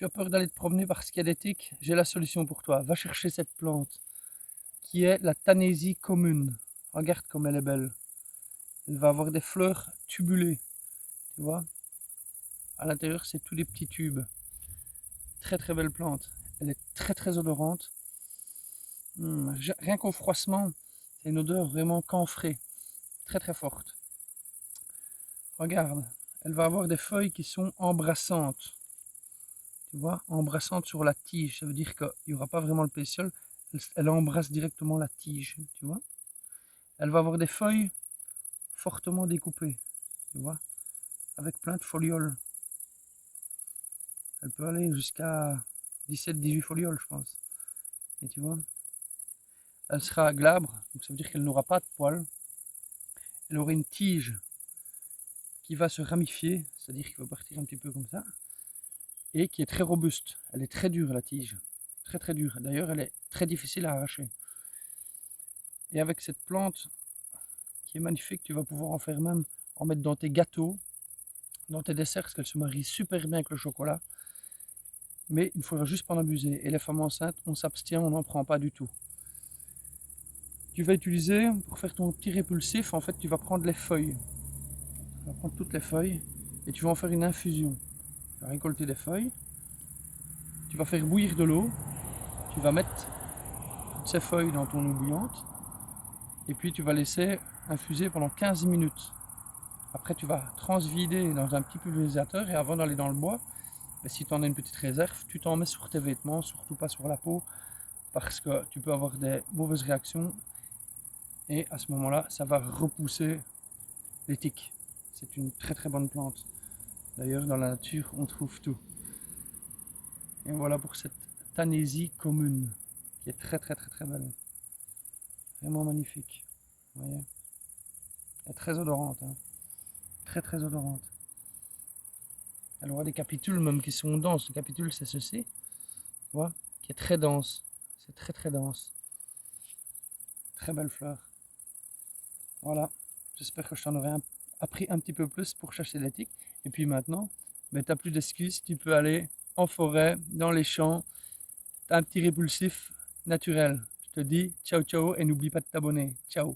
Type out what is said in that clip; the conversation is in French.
Tu as peur d'aller te promener parce qu'il y a des tiques? J'ai la solution pour toi. Va chercher cette plante qui est la Tanésie commune. Regarde comme elle est belle. Elle va avoir des fleurs tubulées, tu vois. À l'intérieur, c'est tous des petits tubes. Très très belle plante. Elle est très très odorante. Rien qu'au froissement, c'est une odeur vraiment camphrée, très très forte. Regarde, elle va avoir des feuilles qui sont embrassantes. Tu vois, embrassantes sur la tige. Ça veut dire qu'il n'y aura pas vraiment le pétiole. Elle embrasse directement la tige, tu vois. Elle va avoir des feuilles fortement découpées, tu vois, avec plein de folioles. Elle peut aller jusqu'à 17-18 folioles, je pense. Et tu vois, elle sera glabre, donc ça veut dire qu'elle n'aura pas de poils. Elle aura une tige qui va se ramifier, c'est-à-dire qu'il va partir un petit peu comme ça, et qui est très robuste. Elle est très dure, la tige, très très dure. D'ailleurs, elle est très difficile à arracher. Et avec cette plante qui est magnifique, tu vas pouvoir en faire même, en mettre dans tes gâteaux, dans tes desserts, parce qu'elle se marie super bien avec le chocolat. Mais il faudra juste pas en abuser. Et les femmes enceintes, on s'abstient, on n'en prend pas du tout. Tu vas utiliser, pour faire ton petit répulsif, en fait, tu vas prendre les feuilles. Tu vas prendre toutes les feuilles et tu vas en faire une infusion. Tu vas récolter des feuilles, tu vas faire bouillir de l'eau, tu vas mettre toutes ces feuilles dans ton eau bouillante et puis tu vas laisser infuser pendant 15 minutes. Après, tu vas transvider dans un petit pulvérisateur et avant d'aller dans le bois, si tu en as une petite réserve, tu t'en mets sur tes vêtements, surtout pas sur la peau, parce que tu peux avoir des mauvaises réactions et à ce moment-là, ça va repousser les tiques. C'est une très très bonne plante. D'ailleurs, dans la nature, on trouve tout. Et voilà pour cette Tanésie commune, qui est très très très très belle. Vraiment magnifique. Vous voyez? Elle est très odorante, hein. Très très odorante. Elle aura des capitules même qui sont denses. Le capitule, c'est ceci, tu vois, qui est très dense. C'est très très dense. Très belle fleur. Voilà. J'espère que je t'en aurai appris un petit peu plus pour chasser les tiques. Et puis maintenant, ben, tu n'as plus d'excuses. Tu peux aller en forêt, dans les champs. Tu as un petit répulsif naturel. Je te dis ciao ciao et n'oublie pas de t'abonner. Ciao.